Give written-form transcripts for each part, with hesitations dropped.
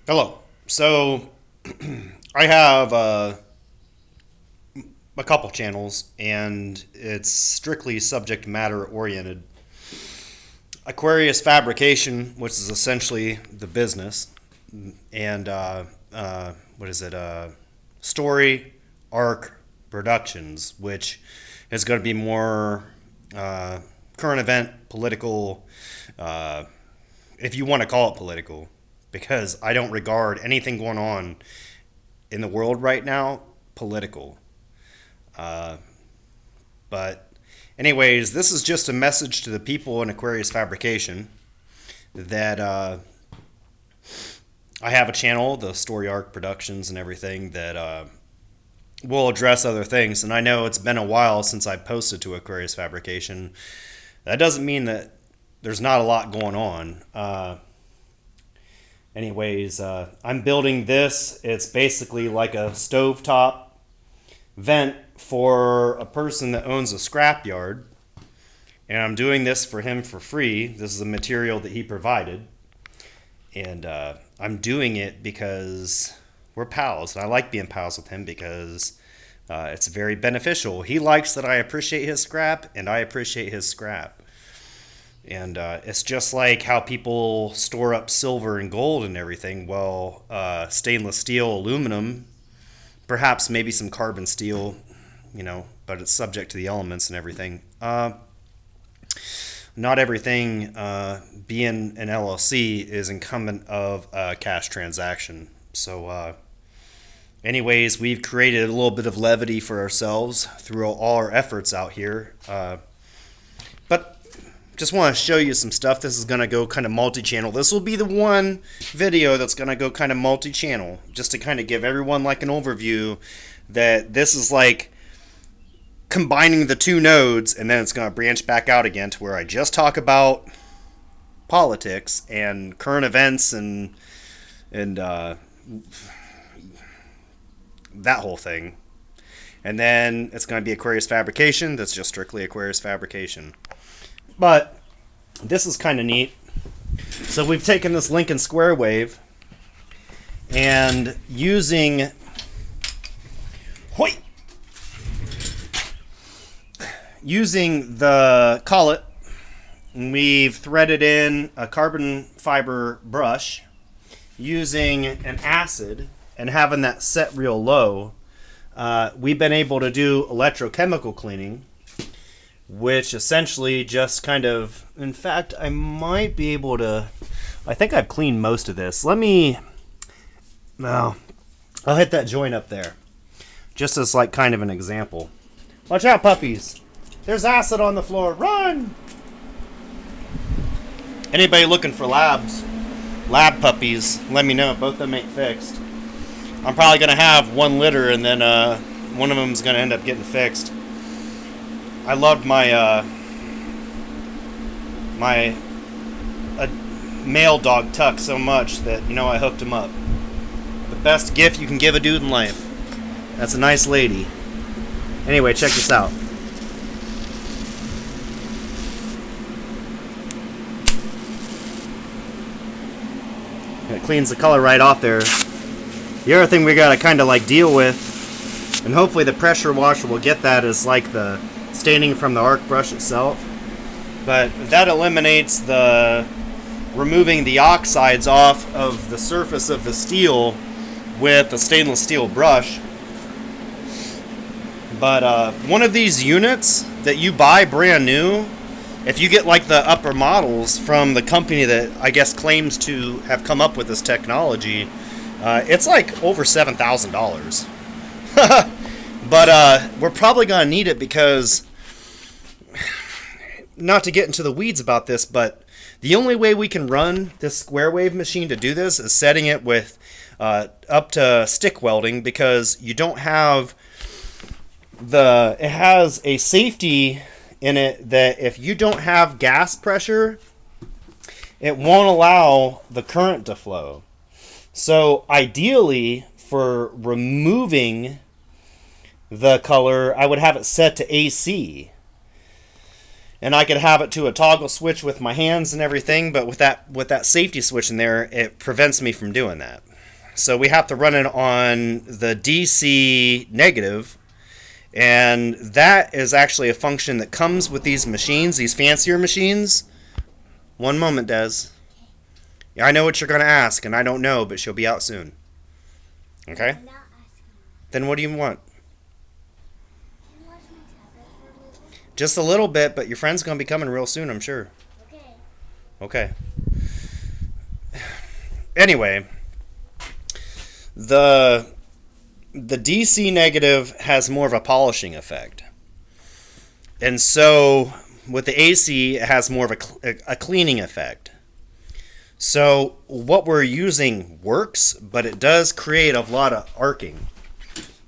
Hello. So I have a couple channels, and it's strictly subject matter oriented. Aquarius Fabrication, which is essentially the business, and what is it? Story Arc Productions, which is going to be more uh, current event, political, uh, if you want to call it political, because I don't regard anything going on in the world right now political. Uh, but, anyways, this is just a message to the people in Aquarius Fabrication that I have a channel, the StoryArcProductions and everything, that will address other things. And I know it's been a while since I posted to Aquarius Fabrication. That doesn't mean that there's not a lot going on. I'm building this. It's basically like a stovetop vent for a person that owns a scrapyard. And I'm doing this for him for free. This is a material that he provided. And I'm doing it because we're pals. And I like being pals with him because it's very beneficial. He likes that I appreciate his scrap, and I appreciate his scrap. And it's just like how people store up silver and gold and everything. Well, stainless steel, aluminum, perhaps maybe some carbon steel, but it's subject to the elements and everything. Not everything being an LLC is incumbent of a cash transaction. So, we've created a little bit of levity for ourselves through all our efforts out here. But just want to show you some stuff. This is going to go kind of multi-channel. This will be the one video that's going to go kind of multi-channel, just to kind of give everyone like an overview that this is like combining the two nodes, and then it's going to branch back out again to where I just talk about politics and current events and that whole thing. And then it's going to be Aquarius Fabrication. That's just strictly Aquarius Fabrication. But this is kind of neat. So we've taken this Lincoln Square Wave and using the collet, we've threaded in a carbon fiber brush using an acid and having that set real low. We've been able to do electrochemical cleaning, which essentially just kind of, in fact, I might be able to, I think I've cleaned most of this. I'll hit that joint up there, just as like kind of an example. Watch out, puppies. There's acid on the floor. Run! Anybody looking for lab puppies, let me know. Both of them ain't fixed. I'm probably going to have one litter, and then one of them is going to end up getting fixed. I loved my male dog Tuck so much that I hooked him up. The best gift you can give a dude in life. That's a nice lady. Anyway, check this out. It cleans the color right off there. The other thing we gotta kind of like deal with, and hopefully the pressure washer will get that, is like the staining from the arc brush itself. But that eliminates the removing the oxides off of the surface of the steel with a stainless steel brush. But one of these units that you buy brand new, if you get like the upper models from the company that I guess claims to have come up with this technology, it's like over $7,000. But we're probably going to need it because, not to get into the weeds about this, but the only way we can run this square wave machine to do this is setting it with up to stick welding, because you don't have it has a safety in it that if you don't have gas pressure, it won't allow the current to flow. So ideally, for removing the color, I would have it set to AC. And I could have it to a toggle switch with my hands and everything, but with that safety switch in there, it prevents me from doing that. So we have to run it on the DC negative. And that is actually a function that comes with these machines, these fancier machines. One moment, Des. Yeah, I know what you're going to ask, and I don't know, but she'll be out soon. Okay? I'm not asking. Then what do you want? Can you watch my tablet for a little bit? Just a little bit, but your friend's going to be coming real soon, I'm sure. Okay. Okay. Anyway, the DC negative has more of a polishing effect. And so with the AC, it has more of a cleaning effect. So what we're using works, but it does create a lot of arcing.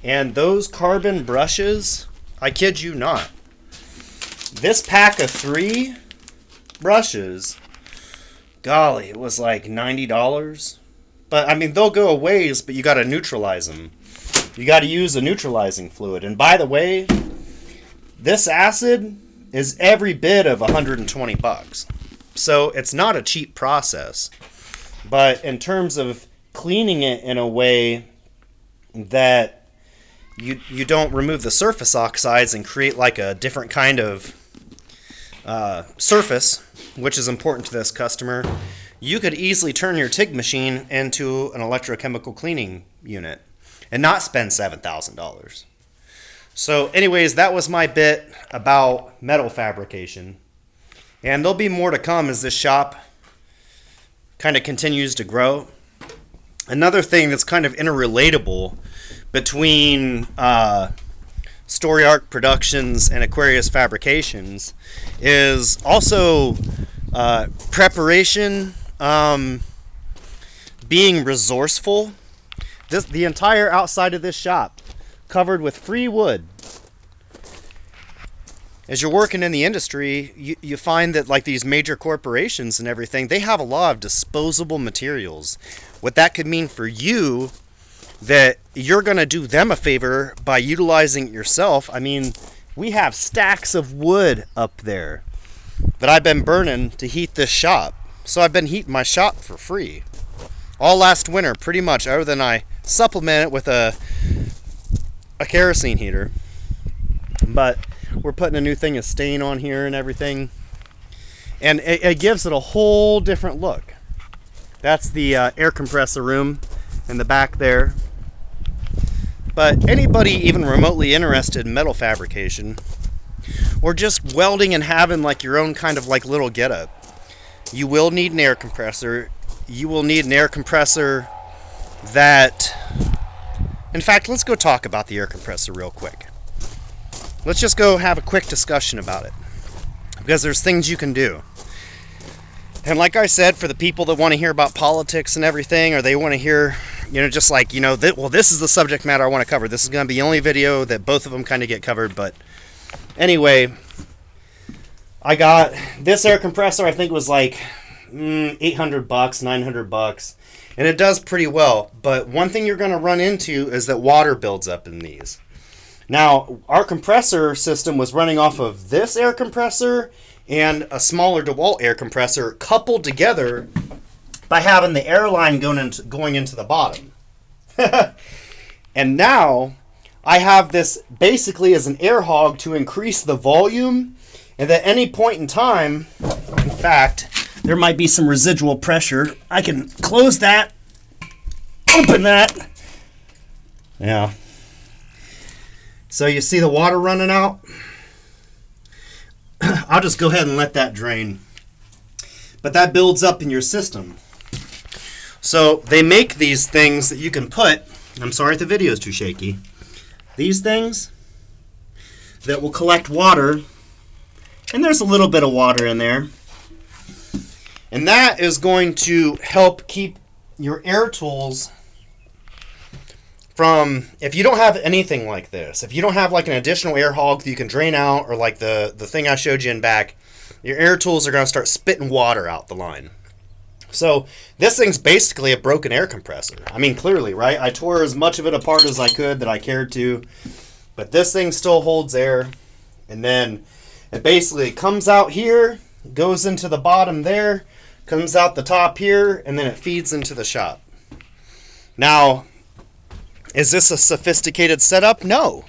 And those carbon brushes, I kid you not, this pack of 3 brushes, golly, it was like $90. But I mean, they'll go a ways, but you got to neutralize them. You got to use a neutralizing fluid. And by the way, this acid is every bit of $120. So it's not a cheap process. But in terms of cleaning it in a way that you don't remove the surface oxides and create like a different kind of surface, which is important to this customer, you could easily turn your TIG machine into an electrochemical cleaning unit and not spend $7,000. So anyways, that was my bit about metal fabrication. And there'll be more to come as this shop kind of continues to grow. Another thing that's kind of interrelatable between StoryArcProductions and Aquarius Fabrications is also preparation, being resourceful. The entire outside of this shop covered with free wood. As you're working in the industry, you find that like these major corporations and everything, they have a lot of disposable materials. What that could mean for you, that you're going to do them a favor by utilizing it yourself. I mean, we have stacks of wood up there that I've been burning to heat this shop. So I've been heating my shop for free. All last winter, pretty much, other than I supplement it with a kerosene heater. But we're putting a new thing of stain on here and everything. And it gives it a whole different look. That's the air compressor room in the back there. But anybody even remotely interested in metal fabrication, or just welding and having like your own kind of like little getup, you will need an air compressor. You will need an air compressor that, in fact, let's go talk about the air compressor real quick. Let's just go have a quick discussion about it, because there's things you can do. And like I said, for the people that want to hear about politics and everything, or they want to hear, just like, this is the subject matter I want to cover. This is going to be the only video that both of them kind of get covered. But anyway, I got this air compressor. I think it was like $800, $900, and it does pretty well. But one thing you're going to run into is that water builds up in these. Now, our compressor system was running off of this air compressor and a smaller DeWalt air compressor coupled together by having the air line going into the bottom. And now I have this basically as an air hog to increase the volume, and at any point in time, in fact, there might be some residual pressure. I can close that, open that. Yeah. So you see the water running out? I'll just go ahead and let that drain. But that builds up in your system. So they make these things that you can put, I'm sorry if the video is too shaky, these things that will collect water, and there's a little bit of water in there. And that is going to help keep your air tools from, if you don't have anything like this, if you don't have like an additional air hog that you can drain out, or like the thing I showed you in back, your air tools are going to start spitting water out the line. So this thing's basically a broken air compressor. I mean, clearly, right? I tore as much of it apart as I could that I cared to, but this thing still holds air. And then it basically comes out here, goes into the bottom there, comes out the top here, and then it feeds into the shop. Now, is this a sophisticated setup? No.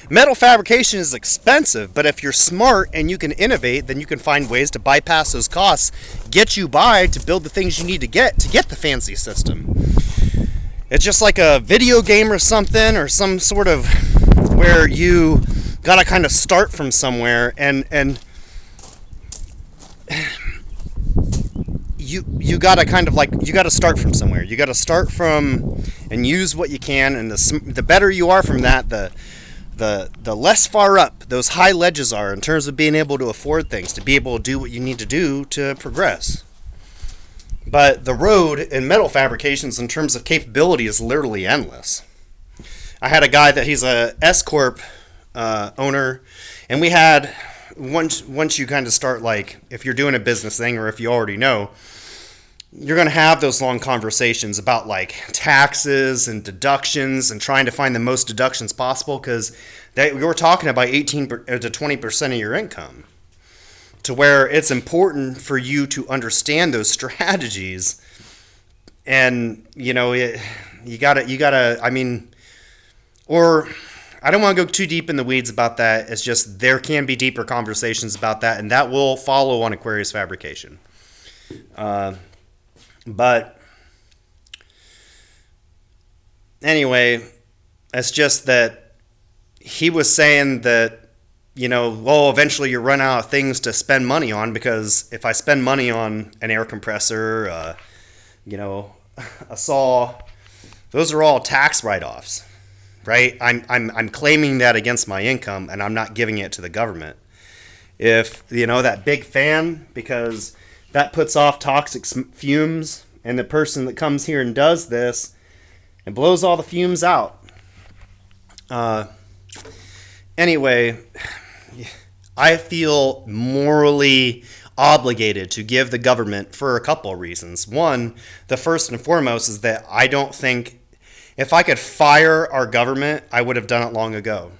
Metal fabrication is expensive, but if you're smart and you can innovate, then you can find ways to bypass those costs, get you by to build the things you need to get the fancy system. It's just like a video game or something, or some sort of where you gotta kind of start from somewhere, and you gotta kind of like, you gotta start from somewhere. You gotta start from and use what you can, and the better you are from that, the less far up those high ledges are in terms of being able to afford things, to be able to do what you need to do to progress. But the road in metal fabrications in terms of capability is literally endless. I had a guy that he's a S Corp owner, and we had, once you kind of start, like, if you're doing a business thing or if you already know, you're going to have those long conversations about like taxes and deductions and trying to find the most deductions possible, because we were talking about 18 to 20% of your income, to where it's important for you to understand those strategies. And you gotta I mean, or I don't want to go too deep in the weeds about that. It's just there can be deeper conversations about that, and that will follow on Aquarius Fabrication. But anyway, it's just that he was saying that, well, eventually you run out of things to spend money on, because if I spend money on an air compressor, a saw, those are all tax write-offs, right? I'm claiming that against my income, and I'm not giving it to the government. If, that big fan, because that puts off toxic fumes, and the person that comes here and does this, it blows all the fumes out. Anyway, I feel morally obligated to give the government for a couple of reasons. One, the first and foremost, is that I don't think, if I could fire our government, I would have done it long ago.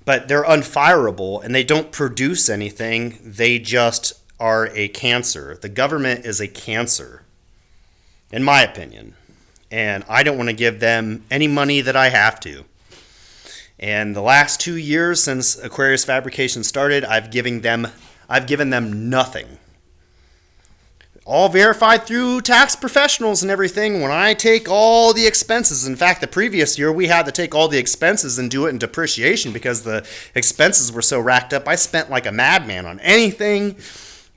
But they're unfireable, and they don't produce anything. They just are a cancer. The government is a cancer, in my opinion. And I don't want to give them any money that I have to. And the last 2 years since Aquarius Fabrication started, I've given them nothing. All verified through tax professionals and everything. When I take all the expenses, in fact, the previous year we had to take all the expenses and do it in depreciation because the expenses were so racked up. I spent like a madman on anything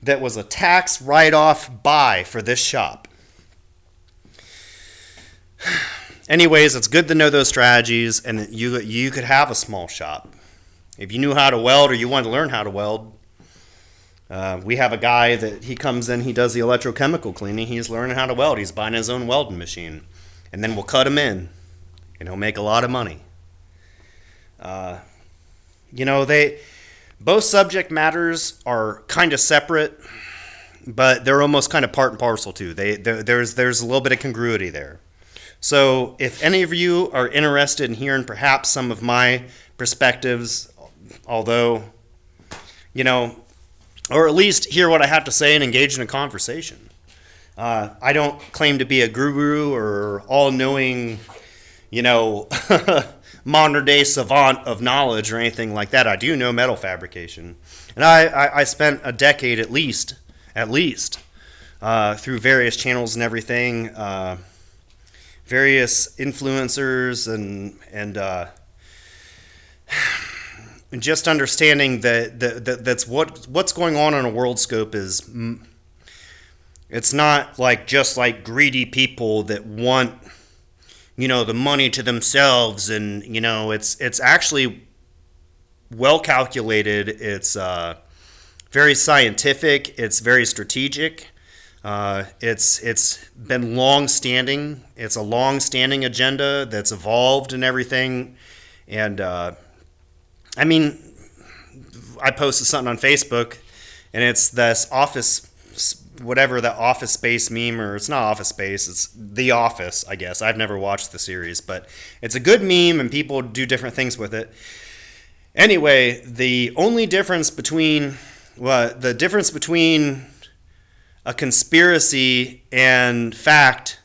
that was a tax write-off buy for this shop. Anyways, it's good to know those strategies, and you could have a small shop. If you knew how to weld or you wanted to learn how to weld, we have a guy that he comes in, he does the electrochemical cleaning, he's learning how to weld, he's buying his own welding machine, and then we'll cut him in, and he'll make a lot of money. Both subject matters are kind of separate, but they're almost kind of part and parcel too. There's a little bit of congruity there. So if any of you are interested in hearing perhaps some of my perspectives, although, or at least hear what I have to say and engage in a conversation. I don't claim to be a guru or all-knowing, modern-day savant of knowledge or anything like that. I do know metal fabrication. And I spent a decade at least, through various channels and everything, various influencers and just understanding that's what's going on a world scope is, it's not like just like greedy people that want the money to themselves, and it's actually well calculated. It's very scientific. It's very strategic. It's been long-standing. It's a long-standing agenda that's evolved and everything. And I posted something on Facebook, and it's this Office, whatever the Office Space meme, or it's not Office Space, it's The Office, I guess. I've never watched the series, but it's a good meme, and people do different things with it. Anyway, the difference between a conspiracy and fact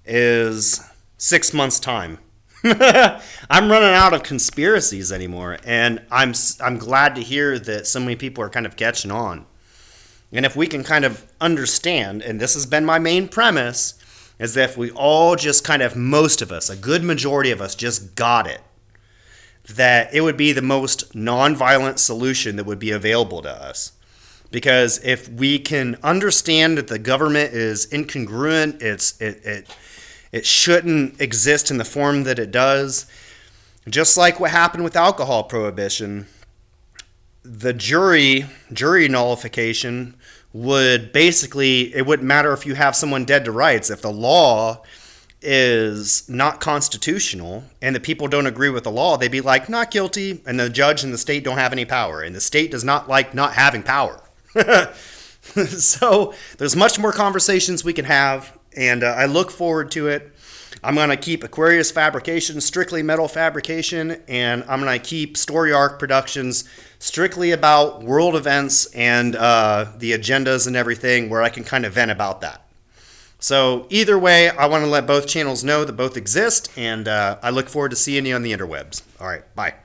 is 6 months' time. I'm running out of conspiracies anymore, and I'm glad to hear that so many people are kind of catching on. And if we can kind of understand, and this has been my main premise, is that if we all just kind of, most of us, a good majority of us, just got it, that it would be the most nonviolent solution that would be available to us. Because if we can understand that the government is incongruent, it shouldn't exist in the form that it does, just like what happened with alcohol prohibition, the jury nullification would basically, it wouldn't matter if you have someone dead to rights. If the law is not constitutional and the people don't agree with the law, they'd be like, not guilty, and the judge and the state don't have any power, and the state does not like not having power. So there's much more conversations we can have, and I look forward to it. I'm going to keep Aquarius Fabrication strictly metal fabrication, and I'm going to keep StoryArcProductions strictly about world events and the agendas and everything, where I can kind of vent about that. So either way, I want to let both channels know that both exist, and I look forward to seeing you on the interwebs. All right, bye.